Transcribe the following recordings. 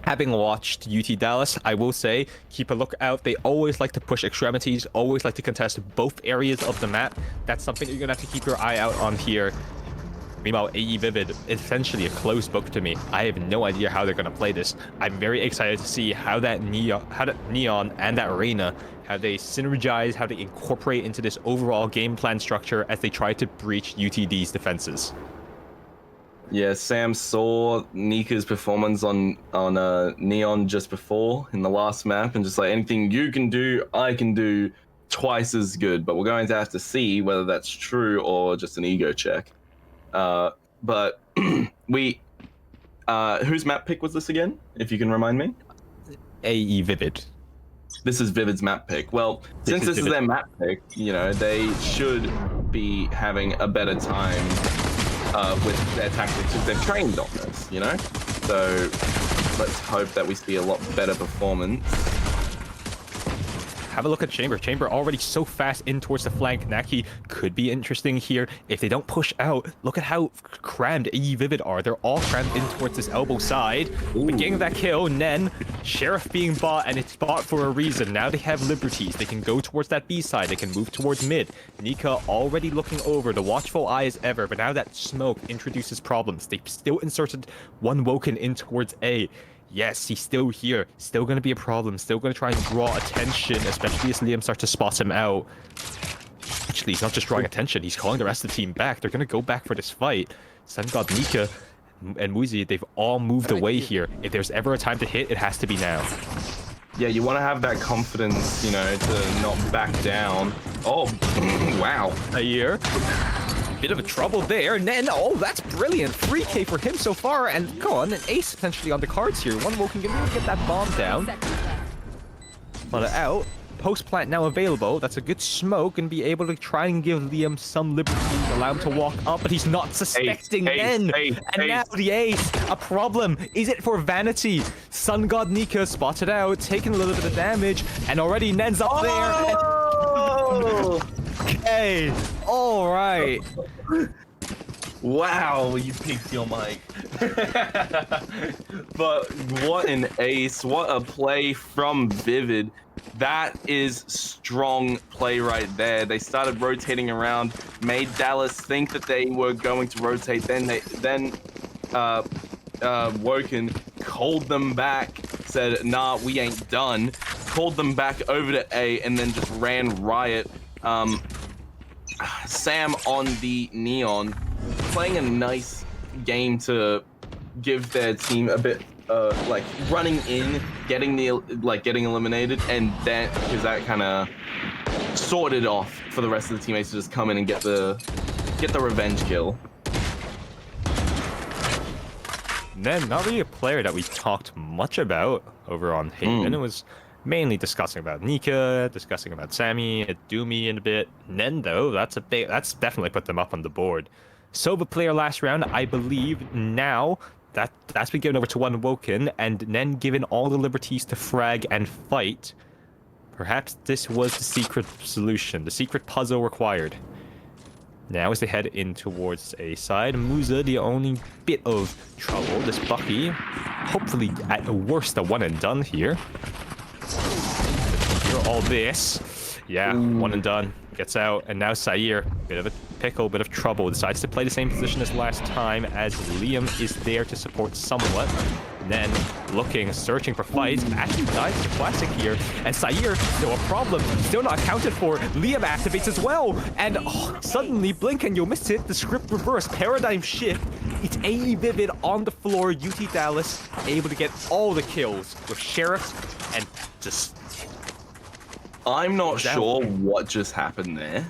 Having watched UT Dallas, I will say, keep a lookout. They always like to push extremities, always like to contest both areas of the map. That's something you're going to have to keep your eye out on here. Meanwhile, AE Vivid, essentially a closed book to me. I have no idea how they're going to play this. I'm very excited to see how that Neon and that Arena, how they synergize, how they incorporate into this overall game plan structure as they try to breach UTD's defenses. Yeah, Sam saw Nika's performance on Neon just before in the last map, and just like, anything you can do, I can do twice as good. But we're going to have to see whether that's true or just an ego check. But we, whose map pick was this again? If you can remind me. AE Vivid. This is Vivid's map pick. Well, since this is their map pick, you know, they should be having a better time with their tactics if they've trained on this, you know? So let's hope that we see a lot better performance. Have a look at Chamber. Chamber already so fast in towards the flank. Naki could be interesting here. If they don't push out, look at how crammed AE Vivid are. They're all crammed in towards this elbow side. But getting that kill, Nen, Sheriff being bought, and it's bought for a reason. Now they have liberties. They can go towards that B side. They can move towards mid. Nika already looking over, the watchful eye as ever, but now that smoke introduces problems. They still inserted one Woken in towards A. Yes, he's still here. Still going to be a problem. Still going to try and draw attention, especially as Liam starts to spot him out. Actually, he's not just drawing attention. He's calling the rest of the team back. They're going to go back for this fight. Sun God, Nika, and Muzi, they've all moved away here. If there's ever a time to hit, it has to be now. Yeah, you want to have that confidence, you know, to not back down. Oh, wow. A year. Bit of a trouble there, and then, oh, that's brilliant. 3k for him so far, and go on, an ace potentially on the cards here. One Woken can get that bomb down. Let it out. Post plant now available. That's a good smoke, and be able to try and give Liam some liberty, allow him to walk up, but he's not suspecting then. And now the ace, a problem. Is it for vanity? Sun God Nika spotted out, taking a little bit of damage, and already Nen's up there. Okay, all right. Wow, you picked your mic. But what an ace, what a play from Vivid. That is strong play right there. They started rotating around, made Dallas think that they were going to rotate, then Woken called them back, said, nah, we ain't done, called them back over to A, and then just ran riot. Sam on the Neon, playing a nice game to give their team a bit like running in, getting eliminated, and then because that kind of sorted off for the rest of the teammates to just come in and get the revenge kill. Then not really a player that we talked much about over on Haven. It was mainly discussing about Nika, discussing about Sammy, Doomy in a bit. Nen though, that's definitely put them up on the board. Sova player last round, I believe now that's been given over to one Woken, and Nen given all the liberties to frag and fight. Perhaps this was the secret solution, the secret puzzle required. Now as they head in towards A side, Musa the only bit of trouble. This Bucky, hopefully at the worst a one and done here. All this, yeah, one and done, gets out, and now Sair, bit of a pickle, bit of trouble, decides to play the same position as last time, as Liam is there to support somewhat. And then looking, searching for fights, actually dies the classic here, and Sair, still a problem, still not accounted for. Liam activates as well, and suddenly, blink and you'll miss it, the script reverse, paradigm shift. It's AE Vivid on the floor, UT Dallas able to get all the kills with Sheriff, and just... I'm not sure what just happened there.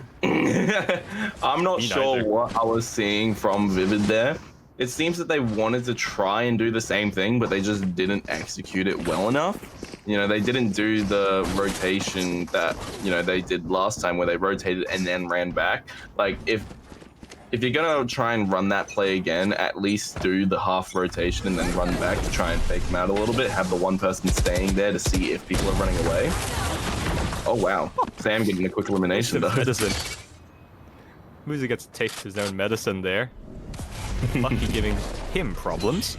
I'm not sure what I was seeing from Vivid there. It seems that they wanted to try and do the same thing, but they just didn't execute it well enough. You know, they didn't do the rotation that, you know, they did last time where they rotated and then ran back. Like, if you're gonna try and run that play again, at least do the half rotation and then run back to try and fake them out a little bit. Have the one person staying there to see if people are running away. Oh wow, Sam getting a quick elimination though. Medicine. Muzi gets to taste his own medicine there. Lucky giving him problems.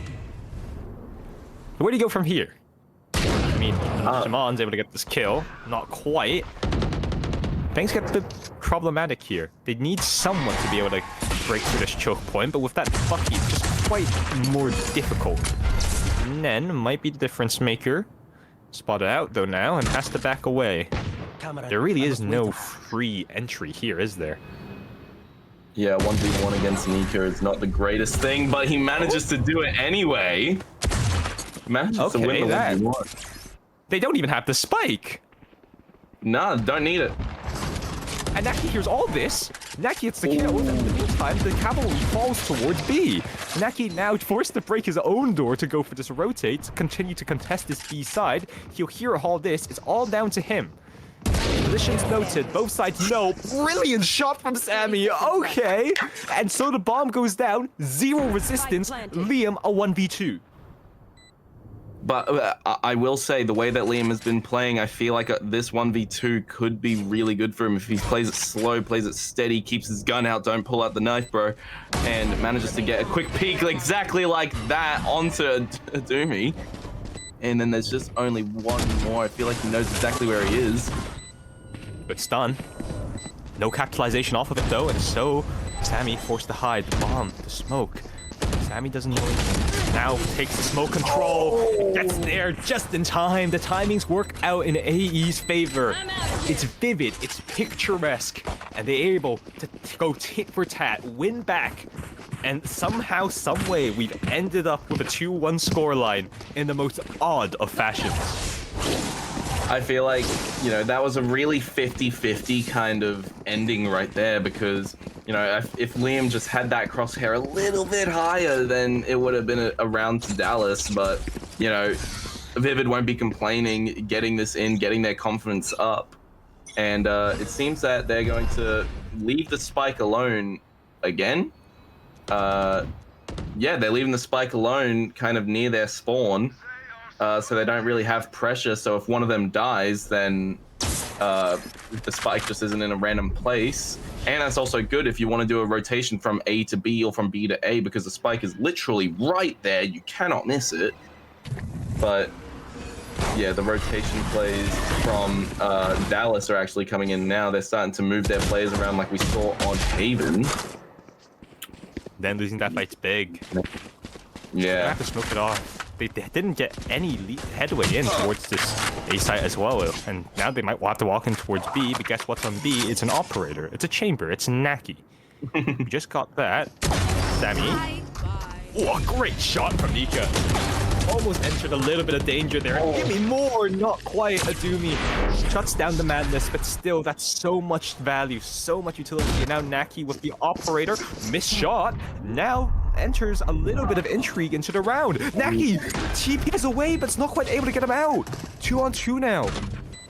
Where do you go from here? I mean, Shaman's able to get this kill. Not quite. Things get a bit problematic here. They need someone to be able to break through this choke point, but with that Bucky, it's just quite more difficult. Nen might be the difference maker. Spotted out though now and has to back away. There really is no free entry here, is there? Yeah, 1v1 against Nika is not the greatest thing, but he manages to do it anyway. He manages to win the 1v1. They don't even have the spike. Nah, don't need it. And Naki hears all this. Naki gets the kill, and in the meantime, the cavalry falls towards B. Naki now forced to break his own door to go for this rotate, to continue to contest this B side. He'll hear all this. It's all down to him. Positions noted, both sides know. Brilliant shot from Sammy. Okay. And so the bomb goes down. Zero resistance. Liam a 1v2. But I will say, the way that Liam has been playing, I feel like this 1v2 could be really good for him if he plays it slow, plays it steady, keeps his gun out, don't pull out the knife, bro, and manages to get a quick peek exactly like that onto Doomy. And then there's just only one more. I feel like he knows exactly where he is. It's done. No capitalization off of it, though, and so Sammy forced to hide the bomb, the smoke. Sammy doesn't know anything. Now takes the smoke control. Gets there just in time. The timings work out in AE's favor. It's vivid. It's picturesque. And they're able to go tit for tat, win back. And somehow, someway, we've ended up with a 2-1 scoreline in the most odd of fashions. I feel like, you know, that was a really 50-50 kind of ending right there because, you know, if Liam just had that crosshair a little bit higher, then it would have been a round to Dallas. But, you know, Vivid won't be complaining, getting this in, getting their confidence up. And it seems that they're going to leave the spike alone again. Yeah, they're leaving the spike alone kind of near their spawn. So they don't really have pressure. So if one of them dies, then the spike just isn't in a random place. And that's also good if you want to do a rotation from A to B or from B to A, because the spike is literally right there. You cannot miss it. But yeah, the rotation plays from Dallas are actually coming in now. They're starting to move their players around like we saw on Haven. Then losing that fight's big. Yeah. They have to smoke it off. They didn't get any headway in towards this A site as well, and now they might have to walk in towards B, but guess what's on B? It's an operator. It's a chamber. It's Naki. We just got that. Sammy. Oh, a great shot from Nika. Almost entered a little bit of danger there. Give me more, not quite a Doomy. Shuts down the madness, but still, that's so much value, so much utility. And now Naki with the operator, missed shot. Now enters a little bit of intrigue into the round. Naki TPs away, but it's not quite able to get him out. 2-on-2 now.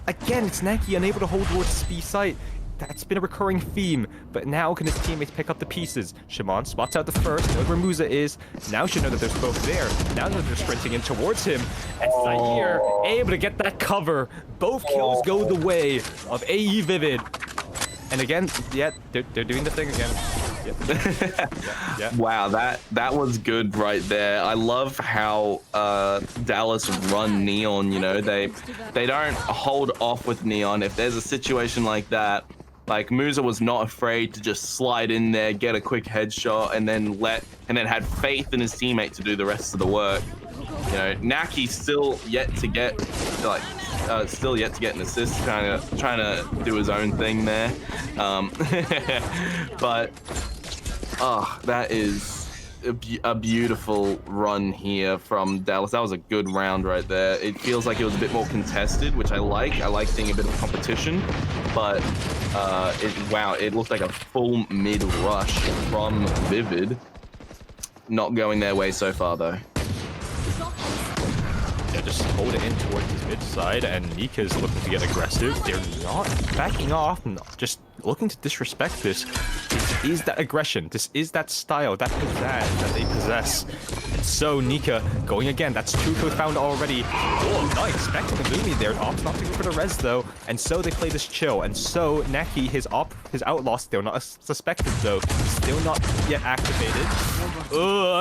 Again, it's Naki unable to hold towards the B site. That's been a recurring theme, but now can his teammates pick up the pieces? Shimon spots out the first, knows where Musa is. Now should know that there's both there. Now that they're sprinting in towards him. And Zaire able to get that cover. Both kills go the way of AE Vivid. And again, yeah, they're doing the thing again. Yeah. Wow, that was good right there. I love how Dallas run Neon. You know, they don't hold off with Neon. If there's a situation like that, like Musa was not afraid to just slide in there, get a quick headshot, and then had faith in his teammate to do the rest of the work. You know, Naki's still yet to get an assist, trying to do his own thing there. But that is a beautiful run here from Dallas. That was a good round right there. It feels like it was a bit more contested, which I like. I like seeing a bit of competition, but it looked like a full mid rush from Vivid. Not going their way so far though. Yeah, just hold it in towards his mid side, and Nika's looking to get aggressive. They're not backing off, just looking to disrespect this. This is that aggression. This is that style, that pizzazz that they possess. And so Nika going again. That's 2 kills found already. Oh, not expecting a Moomy there. Opts not to go for the res though. And so they play this chill. And so Neki, his outlaw still not suspected though. Still not yet activated.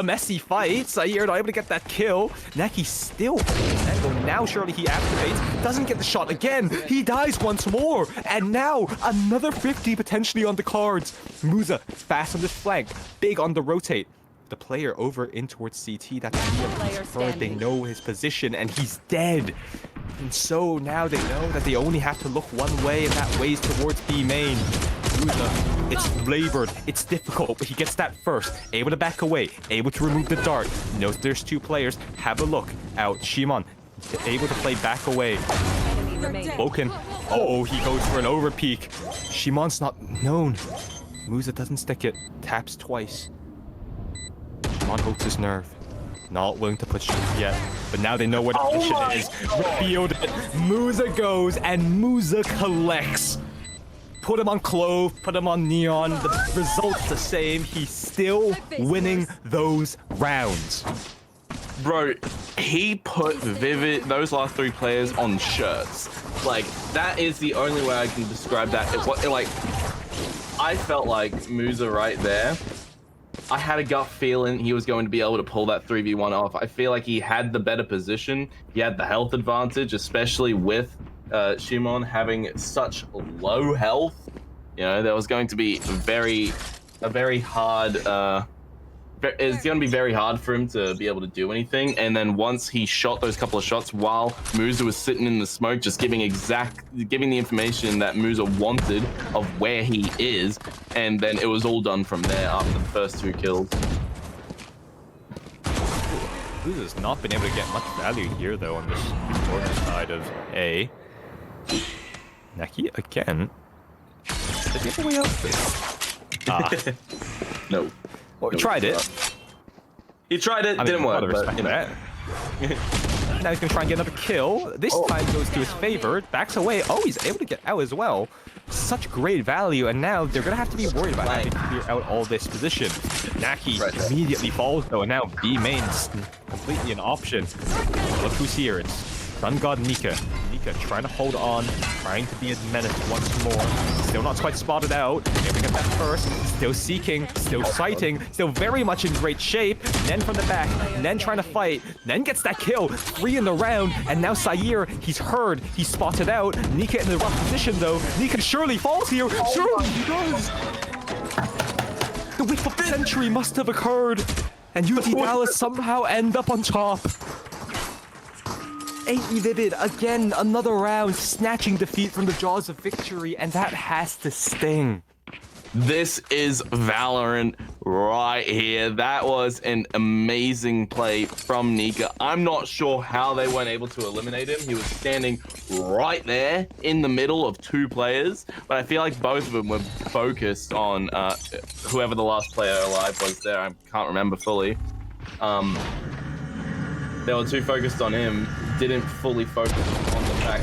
Messy fight. Zaire not able to get that kill. Neki still angle. Now surely he activates. Doesn't get the shot again. He dies once more. And now another 50 potentially on the cards. Musa fast on this flank. Big on the rotate. The player over in towards CT. That's Liam. They know his position and he's dead. And so now they know that they only have to look one way, and that way's towards B main. Musa, it's labored, it's difficult, but he gets that first. Able to back away, able to remove the dart. Knows there's 2 players. Have a look out. Shimon able to play back away. Woken. Oh, he goes for an overpeak. Shimon's not known. Musa doesn't stick it. Taps twice. Shimon holds his nerve. Not willing to push yet, but now they know what the mission is. Revealed it. Musa goes and Musa collects. Put him on Clove, put him on Neon. The result's the same. He's still winning those rounds. Bro, he put Vivid, those last 3 players on shirts. Like, that is the only way I can describe that. I felt like Musa right there. I had a gut feeling he was going to be able to pull that 3v1 off. I feel like he had the better position. He had the health advantage, especially with Shimon having such low health. You know, there was going to be a very hard it's going to be very hard for him to be able to do anything. And then once he shot those couple of shots while Musa was sitting in the smoke, just giving the information that Musa wanted of where he is, and then it was all done from there after the first 2 kills. Musa's not been able to get much value here though on this corner side of A. Neki again. Did he have a way out? No. Well, he tried it. He tried it, didn't work, but you know. Now he's gonna try and get another kill. This time goes to his favor, backs away. Oh, he's able to get out as well. Such great value, and now they're gonna have to be worried about having to clear out all this position. Naki immediately falls though, and now B main's completely an option. Look who's here. It's Sun God Nika. Nika trying to hold on, trying to be a menace once more. Still not quite spotted out. Able to get that first. Still seeking, still sighting, still very much in great shape. Nen from the back, Nen trying to fight. Nen gets that kill, 3 in the round, and now Zaire, he's heard, he's spotted out. Nika in the rough position though. Nika surely falls here. Surely he does. The whip of the century must have occurred, and UT Dallas somehow end up on top. 8 Vivid, again, another round, snatching defeat from the jaws of victory, and that has to sting. This is Valorant right here. That was an amazing play from Nika. I'm not sure how they weren't able to eliminate him. He was standing right there in the middle of 2 players, but I feel like both of them were focused on whoever the last player alive was there. I can't remember fully. They were too focused on him, didn't fully focus on the fact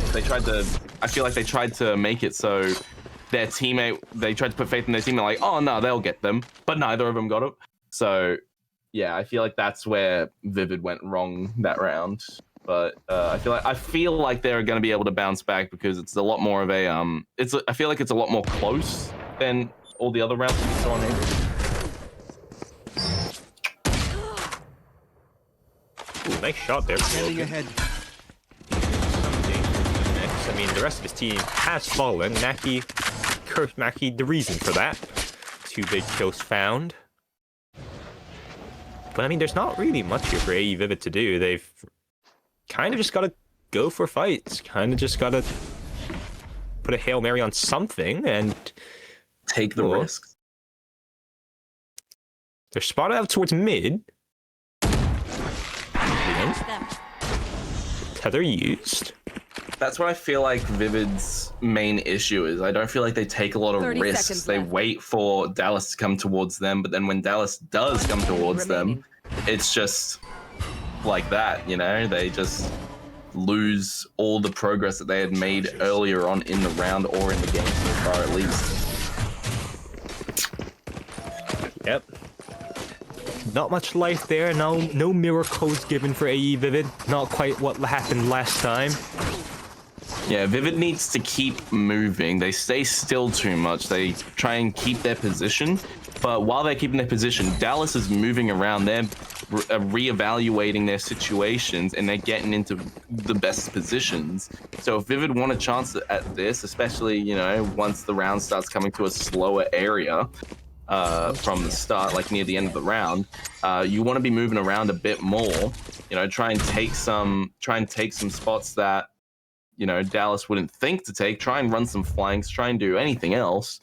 I feel like they tried to make it so their teammate, they tried to put faith in their teammate, like, oh no, they'll get them, but neither of them got it. So yeah, I feel like that's where Vivid went wrong that round. But I feel like they're going to be able to bounce back because it's a lot more of a I feel like it's a lot more close than all the other rounds we saw on here. Ooh, nice shot there. Heading ahead. I mean, the rest of his team has fallen. Naki, Kurt Maki, the reason for that. 2 big kills found. But I mean, there's not really much here for AE Vivid to do. They've kind of just got to go for fights. Kind of just got to put a Hail Mary on something and take the risks. They're spotted out towards mid. Tether used. That's what I feel like Vivid's main issue is. I don't feel like they take a lot of risks. They wait for Dallas to come towards them, but then when Dallas does come towards them, it's just like that, you know? They just lose all the progress that they had made earlier on in the round or in the game so far at least. Yep. Not much life there. No miracles given for AE Vivid. Not quite what happened last time. Yeah, Vivid needs to keep moving. They stay still too much. They try and keep their position, but while they're keeping their position, Dallas is moving around. They're reevaluating their situations, and they're getting into the best positions. So if Vivid want a chance at this, especially, you know, once the round starts coming to a slower area from the start, like near the end of the round, you want to be moving around a bit more. You know, try and take some spots that, you know, Dallas wouldn't think to take. Try and run some flanks. Try and do anything else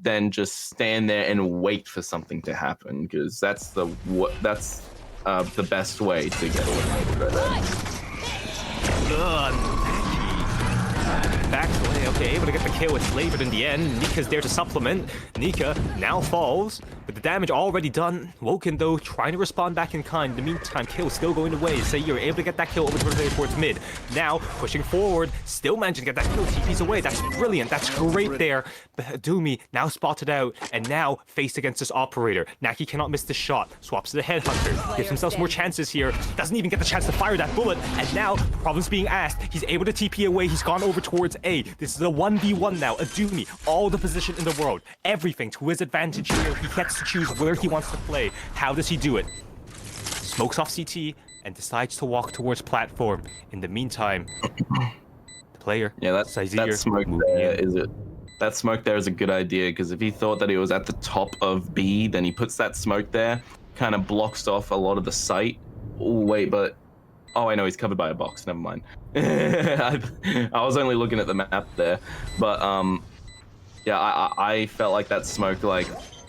than just stand there and wait for something to happen, because that's the best way to get eliminated right there. Back away. Okay, able to get the kill with Flavoured in the end. Nika's there to supplement. Nika now falls, but the damage already done. Woken, though, trying to respond back in kind. In the meantime, kill still going away. So you're able to get that kill over towards mid. Now, pushing forward, still managing to get that kill. TP's away. That's brilliant. That's great there. But Doomy now spotted out, and now faced against this operator. Naki cannot miss the shot. Swaps to the headhunter. Gives himself more chances here. Doesn't even get the chance to fire that bullet. And now, problems being asked. He's able to TP away. He's gone over towards A. This is a 1v1 now. Adumi, all the position in the world. Everything to his advantage here. He gets to choose where he wants to play. How does he do it? Smokes off CT and decides to walk towards platform. In the meantime, the player, that smoke there that smoke there is a good idea, because if he thought that he was at the top of B, then he puts that smoke there, kind of blocks off a lot of the site. Oh wait, but oh, I know, he's covered by a box. Never mind. I was only looking at the map there, but yeah, I felt like that smoke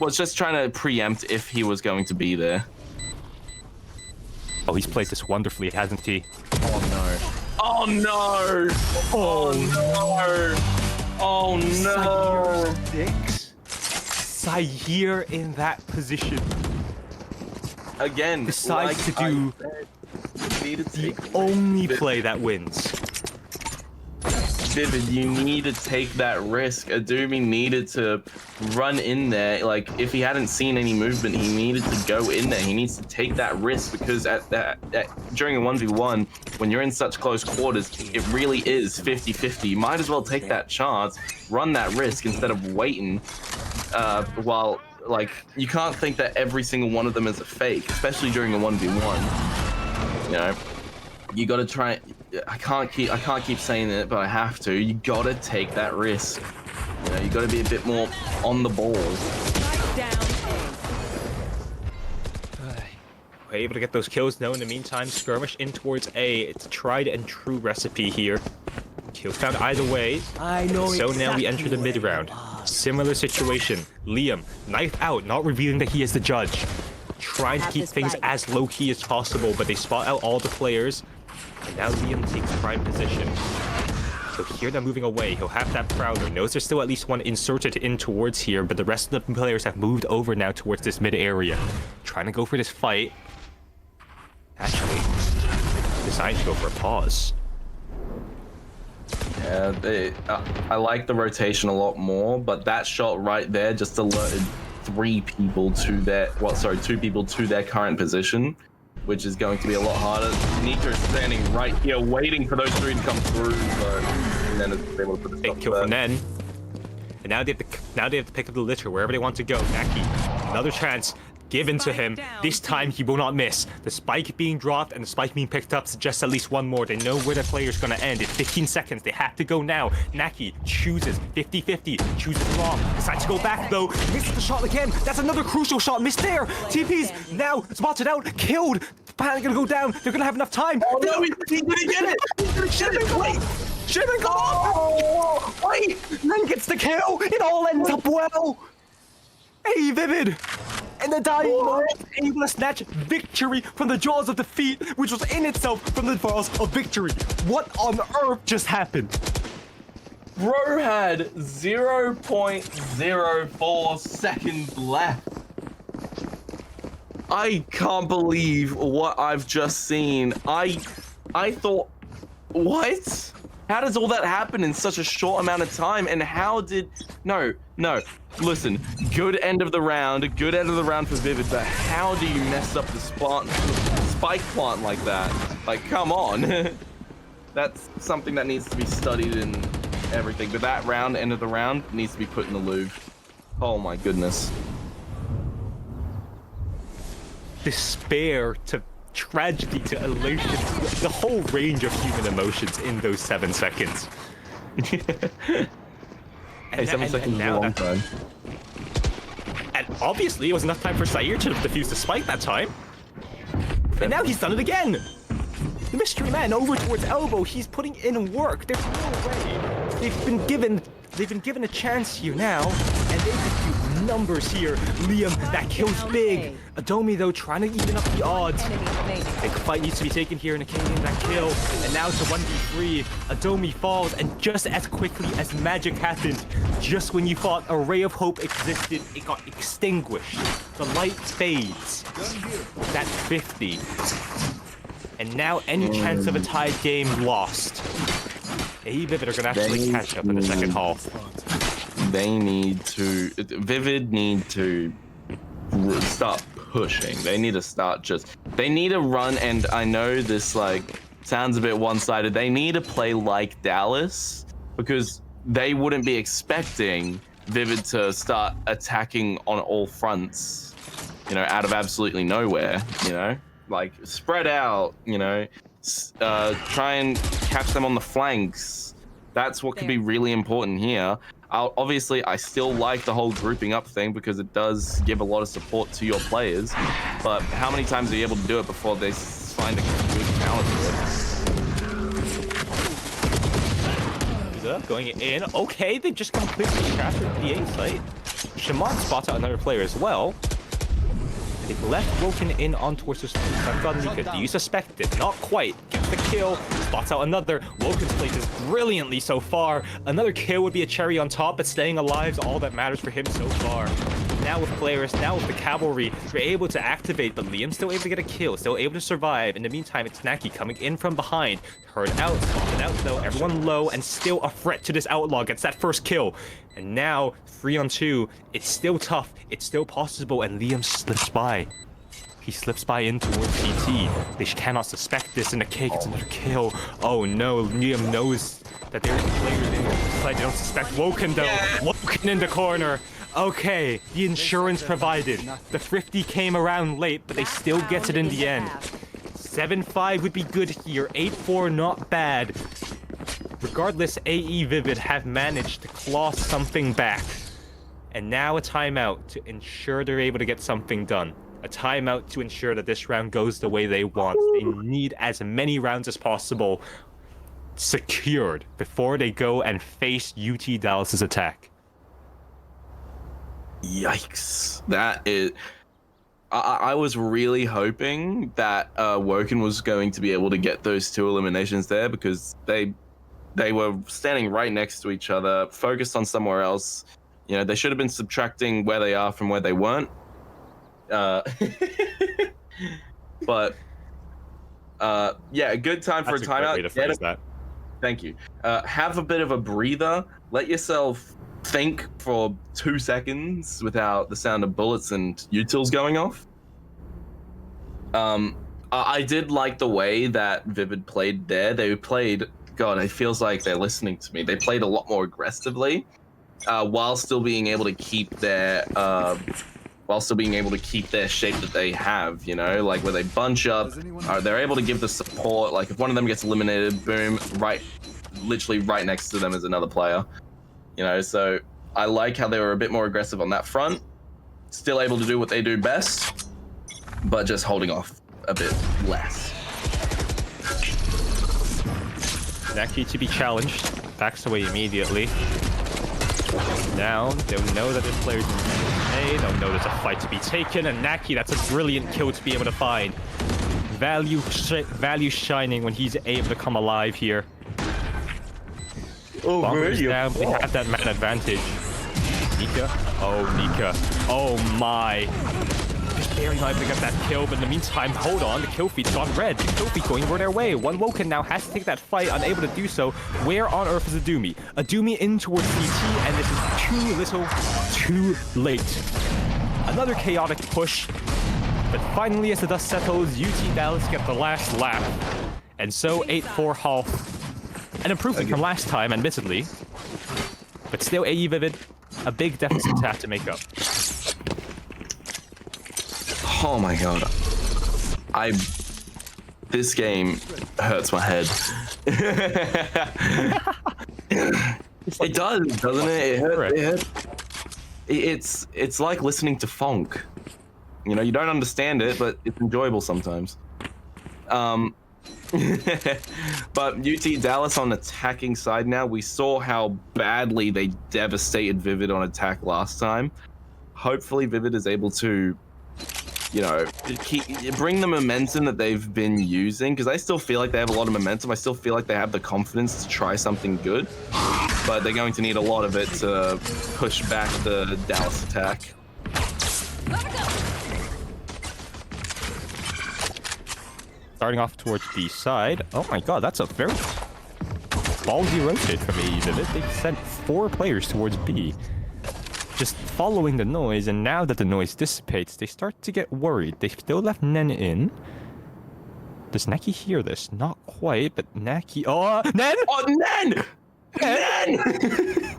was just trying to preempt if he was going to be there. Oh, he's played this wonderfully, hasn't he? Oh no! Oh no! Oh no! Oh no! Sahir in that position. Again, decides to do the only play that wins. Vivid, you need to take that risk. Adumi needed to run in there. Like, if he hadn't seen any movement, he needed to go in there. He needs to take that risk, because during a 1v1, when you're in such close quarters, it really is 50-50. You might as well take that chance, run that risk, instead of waiting while, like, you can't think that every single one of them is a fake, especially during a 1v1. You know, you got to try. I can't keep saying it, but I have to. You got to take that risk. You know, you got to be a bit more on the ball. We're able to get those kills now. In the meantime, skirmish in towards A. It's a tried and true recipe here. Kills found either way. I know. So now we enter the mid round. Similar situation. Liam, knife out, not revealing that he is the judge. Trying to keep things as low-key as possible, but they spot out all the players. And now Liam takes prime position. So here they're moving away. He'll have that Prowler. Knows there's still at least one inserted in towards here, but the rest of the players have moved over now towards this mid area. Trying to go for this fight. Actually, decided to go for a pause. Yeah, I like the rotation a lot more, but that shot right there just alerted two people to their current position, which is going to be a lot harder. Nika is standing right here waiting for those three to come through, and then it's able to put the big kill from Nen. And now they have to pick up the litter wherever they want to go. Naki, another chance given to him. This time he will not miss. The spike being dropped and the spike being picked up suggests at least one more. They know where the player's gonna end. In 15 seconds, they have to go now. Naki chooses 50-50, chooses wrong. Decides to go back though. Misses the shot again. That's another crucial shot missed there. TP's now spotted out, killed. Panic gonna go down. They're gonna have enough time. Oh no, he didn't get it. Should have been Should have gone. Oh, wait. Then gets the kill. It all ends up well. Hey, Vivid. And the dying moment, able to snatch victory from the jaws of defeat, which was in itself from the jaws of victory. What on earth just happened? Bro had 0.04 seconds left. I can't believe what I've just seen. I thought, what? How does all that happen in such a short amount of time? And how did... No. Listen, good end of the round for Vivid, but how do you mess up the spike plant like that? Like, come on. That's something that needs to be studied in everything. But that end of the round, needs to be put in the Louvre. Oh my goodness. Despair to tragedy to elation, the whole range of human emotions in those 7 seconds. Hey, 7 seconds is a long time. And obviously, it was enough time for Zaire to defuse the spike that time. And now he's done it again. The mystery man over towards elbow. He's putting in work. There's no way. They've been given a chance here now, and they can do numbers here. Liam, that kill's big. Adomi though, trying to even up the odds. Big fight needs to be taken here in Acadian, that kill. And now it's a 1v3. Adomi falls, and just as quickly as magic happened, just when you thought a ray of hope existed, it got extinguished. The light fades. That 50. And now any chance of a tied game lost. Vivid are gonna actually catch up in the second half. They need to... Vivid need to start pushing. They need to start they need to run, and I know this like sounds a bit one-sided. They need to play like Dallas, because they wouldn't be expecting Vivid to start attacking on all fronts, you know, out of absolutely nowhere, you know? Like, spread out, you know, try and catch them on the flanks. That's what could be really important here. Obviously, I still like the whole grouping up thing because it does give a lot of support to your players. But how many times are you able to do it before they find a good counter to it? Going in. Okay, they just completely captured the A site. Shaman spots out another player as well. They've left Woken in on towards the Nika. Do you suspect it? Not quite. Gets the kill. Spots out another. Woken's played this brilliantly so far. Another kill would be a cherry on top, but staying alive is all that matters for him so far. Now with players, now with the cavalry, they're able to activate, but Liam's still able to get a kill, still able to survive. In the meantime, it's Naki coming in from behind. Heard out, spotted out though, everyone low, and still a threat to this outlaw. Gets that first kill. And now, 3 on 2, it's still tough, it's still possible, and Liam slips by. He slips by in towards CT. They cannot suspect this, and the K gets another kill. Oh no, Liam knows that there's players in the side. They don't suspect Woken though. Yeah. Woken in the corner. Okay, the insurance provided. The Thrifty came around late, but they still get it in the end. 7-5 would be good here, 8-4 not bad. Regardless, AE Vivid have managed to claw something back. And now a timeout to ensure they're able to get something done. A timeout to ensure that this round goes the way they want. They need as many rounds as possible secured before they go and face UT Dallas's attack. Yikes. That is... I was really hoping that Woken was going to be able to get those 2 eliminations there, because they were standing right next to each other, focused on somewhere else. You know, they should have been subtracting where they are from where they weren't. But yeah, a good time for a timeout. That's a great way to phrase that. Thank you. Have a bit of a breather. Let yourself think for 2 seconds without the sound of bullets and utils going off. I did like the way that Vivid played there. They played, God, it feels like they're listening to me. They played a lot more aggressively, while still being able to keep their shape that they have, you know, like where they bunch up, they're able to give the support. Like if one of them gets eliminated, boom, literally right next to them is another player. You know, so I like how they were a bit more aggressive on that front. Still able to do what they do best, but just holding off a bit less. Naki to be challenged. Backs away immediately. Now, they'll know that this player's in. They'll know there's a fight to be taken, and Naki, that's a brilliant kill to be able to find. Value shining when he's able to come alive here. Oh, Bonkers down, they have that man advantage. Nika? Oh, Nika. Oh my. Just very not able to get that kill, but in the meantime, hold on, the kill feed's gone red. The kill feed going their way. One Woken now has to take that fight, unable to do so. Where on earth is Adumi? Adumi in towards CT, and this is too little, too late. Another chaotic push, but finally as the dust settles, UT Dallas get the last lap. And so 8-4 half. An improvement from last time, admittedly. But still AE Vivid, a big deficit to have to make up. Oh my god. This game hurts my head. It does, doesn't it? It's like listening to funk. You know, you don't understand it, but it's enjoyable sometimes. But UT Dallas on attacking side now, we saw how badly they devastated Vivid on attack last time. Hopefully Vivid is able to, you know, bring the momentum that they've been using, because I still feel like they have a lot of momentum. I still feel like they have the confidence to try something good, but they're going to need a lot of it to push back the Dallas attack. Starting off towards B side. Oh my god, that's a very ballsy rotate from AE Vivid. They sent 4 players towards B. Just following the noise, and now that the noise dissipates, they start to get worried. They still left Nen in. Does Naki hear this? Not quite, but Naki... Oh, Nen! Oh, Nen! Nen!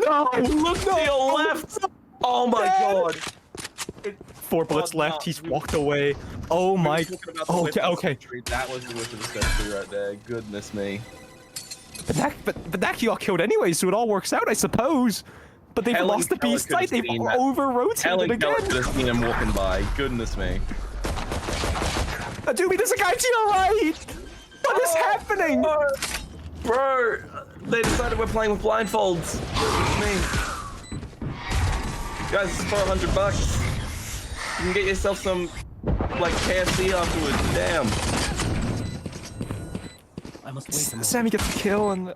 No! Look to your left! Oh my god! 4 bullets left, he's walked away. Oh my... Okay. That was the whiff of the century right there. Goodness me. But Naki got killed anyway, so it all works out, I suppose. But they've lost the B site, they've over-rotated again. Could have seen him walking by. Goodness me. Adumi, there's a guy to your right! What is happening? Bro, they decided we're playing with blindfolds. Goodness me. Guys, this is for $100. You can get yourself some, like, KFC afterwards. Damn. I must wait. Sammy gets a kill and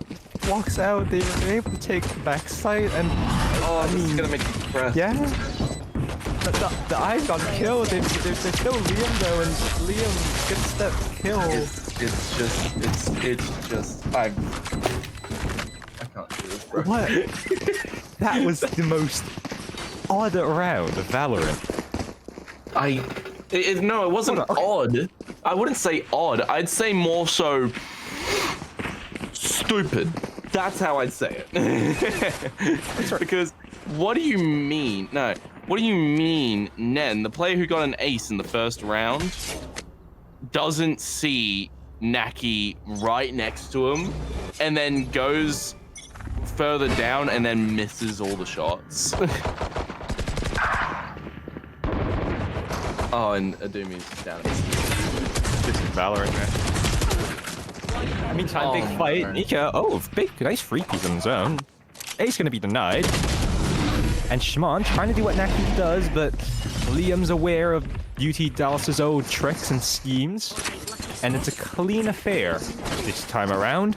walks out. They were able to take the back site, and this is gonna make you depressed. yeah. The eyes got killed. They're still Liam though, and Liam gets that kill. It's just I can't do this, bro. What? That was the most odd round of Valorant. No, it wasn't odd. I wouldn't say odd. I'd say more so stupid. That's how I'd say it. Because what do you mean? No, what do you mean, Nen, the player who got an ace in the first round, doesn't see Naki right next to him, and then goes further down and then misses all the shots? Oh, and Adumi's down. This is Valorant, man. Meantime, big fight. Nika, nice free piece on his own. A's gonna be denied. And Shimon trying to do what Naki does, but Liam's aware of UT Dallas's old tricks and schemes. And it's a clean affair this time around.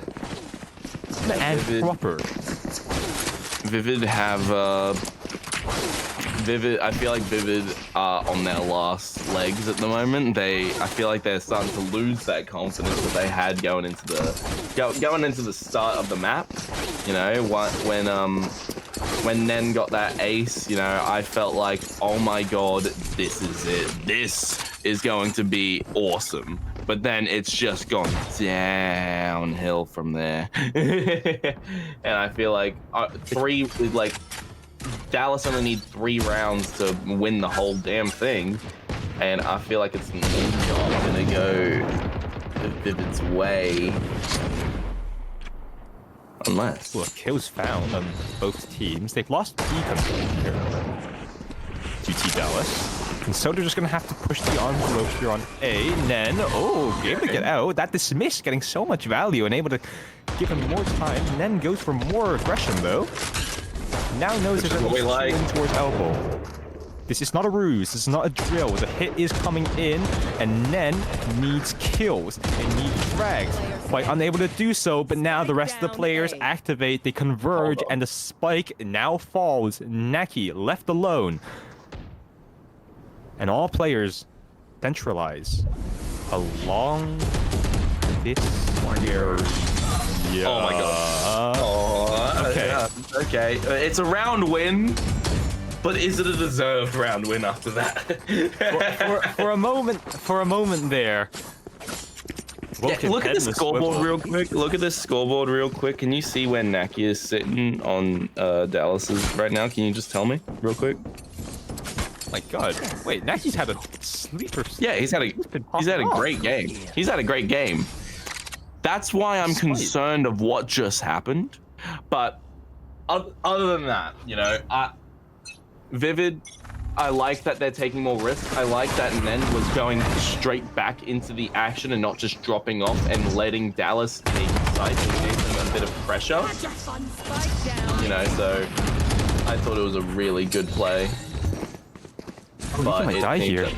And proper. Vivid have, I feel like Vivid are on their last legs at the moment. I feel like they're starting to lose that confidence that they had going into the start of the map. You know, when Nen got that ace, you know, I felt like, oh my god, this is it. This is going to be awesome. But then it's just gone downhill from there. And I feel like Dallas only need 3 rounds to win the whole damn thing, and I feel like it's not gonna go Vivid's way. Unless... Well, kills found on both teams. They've lost B control here. UT Dallas. And so they're just gonna have to push the envelope here on A. Nen, able to get out. That dismiss getting so much value and able to give him more time. Nen goes for more aggression though. Now knows there's a way towards elbow. This is not a ruse. This is not a drill. The hit is coming in, and Nen needs kills and needs frags. Quite unable to do so, but now the rest of the players activate. They converge, and the spike now falls. Naki left alone. and all players centralize along this area. Oh my god. Oh, Okay. Okay. It's a round win, but is it a deserved round win after that? For a moment there. Yeah, look at the scoreboard real quick. Look at this scoreboard real quick. Can you see where Naki is sitting on Dallas's right now? Can you just tell me real quick? My God! Wait, Naki's had a sleeper. Yeah, he's had a great game. He's had a great game. That's why I'm concerned of what just happened. But other than that, you know, Vivid, I like that they're taking more risks. I like that Nen was going straight back into the action and not just dropping off and letting Dallas take sight and gave them a bit of pressure. You know, so I thought it was a really good play. Oh, Nico might die here.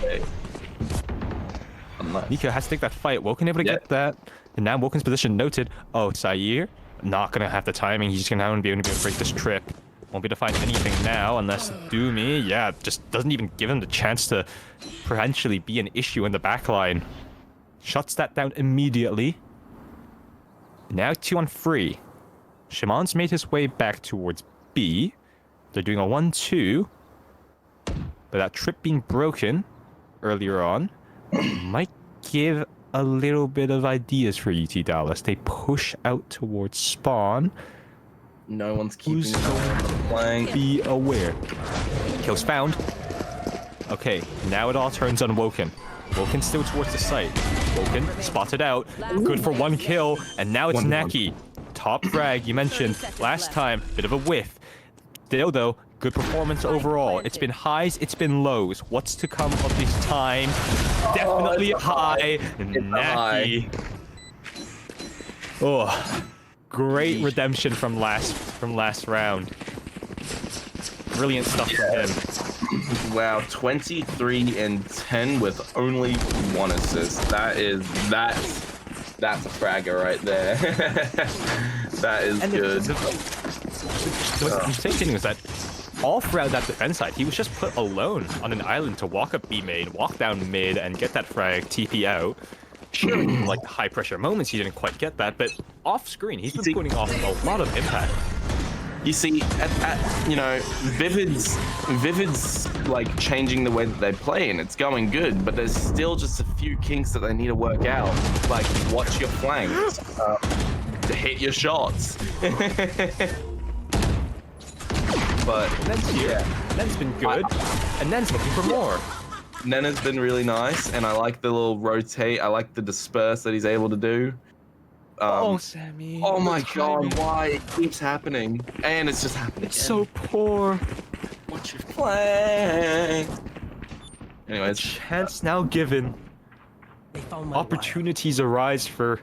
Unless... Nico has to take that fight. Woken able to get that. And now Woken's position noted. Oh, Zaire, not gonna have the timing. He's gonna be able to break this trip. Won't be able to find anything now unless Doomy, yeah, just doesn't even give him the chance to potentially be an issue in the backline. Shuts that down immediately. Now 2-on-3. Shaman's made his way back towards B. They're doing a 1-2. But that trip being broken earlier on might give a little bit of ideas for UT Dallas. They push out towards spawn. No one's keeping playing. Be aware. Kills found. Okay, now it all turns on Woken. Woken still towards the site. Woken spotted out. Good for 1 kill. And now it's Naki. Top frag, you mentioned last time. Bit of a whiff. Still though, good performance overall. It's been highs, it's been lows. What's to come of this time? Definitely a high. Naki. Oh, great redemption from last round. Brilliant stuff from him. Wow, 23 and 10 with only 1 assist. That's a fragger right there. That is good. The insane thing was that all throughout that defense side, he was just put alone on an island to walk up B main, walk down mid, and get that frag TP out. Sure, in like high pressure moments, he didn't quite get that, but off screen, he's been putting off a lot of impact. You see, you know, Vivid's like changing the way that they play, and it's going good. But there's still just a few kinks that they need to work out. Like, watch your flanks, to hit your shots. But Nen's here. Yeah. Nen's been good, and Nen's looking for more. Nen has been really nice, and I like the little rotate. I like the disperse that he's able to do. Sammy. Oh my god, why it keeps happening? And it's just happening. It's so poor. Watch your flank. Anyways, chance now given. Opportunities arise for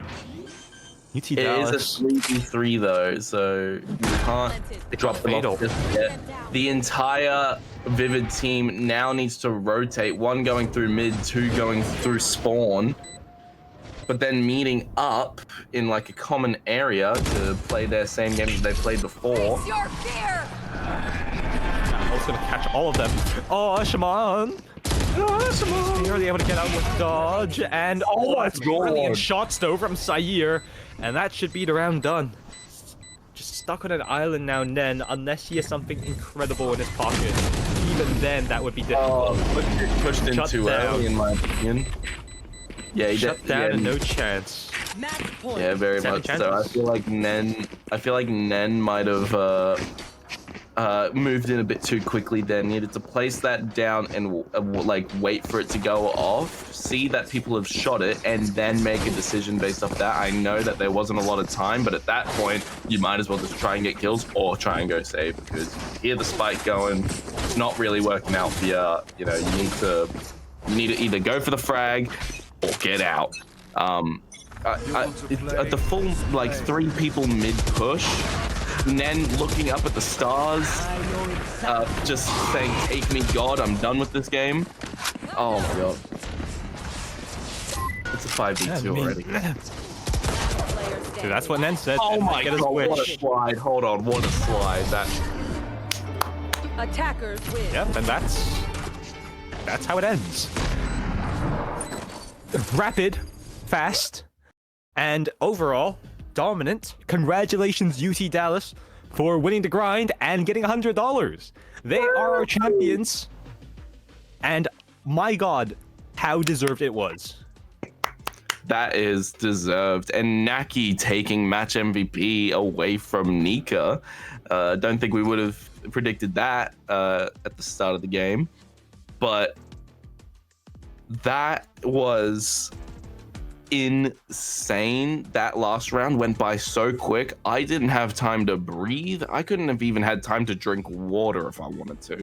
UT Dallas. It is a 3v3 though, so you can't drop them off just yet. The entire Vivid team now needs to rotate. 1 going through mid, 2 going through spawn. But then meeting up in like a common area to play their same game that they played before. I was gonna catch all of them. Oh, Shaman! Oh, Shaman! Barely able to get out with dodge, and that's brilliant shots though from Zaire, and that should be the round done. Just stuck on an island now, Nen, unless he has something incredible in his pocket. Even then, that would be difficult. Pushed in too early, in my opinion. Yeah, he shut down and no chance. Yeah, very much so. I feel like Nen might have moved in a bit too quickly there. Needed to place that down and like wait for it to go off, see that people have shot it, and then make a decision based off that. I know that there wasn't a lot of time, but at that point, you might as well just try and get kills or try and go save, because you hear the spike going, it's not really working out for you. You know, you need to either go for the frag or get out. At the full like 3 people mid push, Nen looking up at the stars, just saying, "Take me, God! I'm done with this game." Oh my god, it's a 5v2 already. Dude, that's what Nen said. Oh my god, what a slide! Hold on, what a slide! That attackers win. Yep, and that's That's how it ends. Rapid, fast, and overall dominant. Congratulations, UT Dallas, for winning the grind and getting $100. They are our champions, and my God, how deserved it was. That is deserved. And Naki taking match MVP away from Nika. Don't think we would have predicted that at the start of the game. But that was insane. That last round went by so quick. I didn't have time to breathe. I couldn't have even had time to drink water if I wanted to.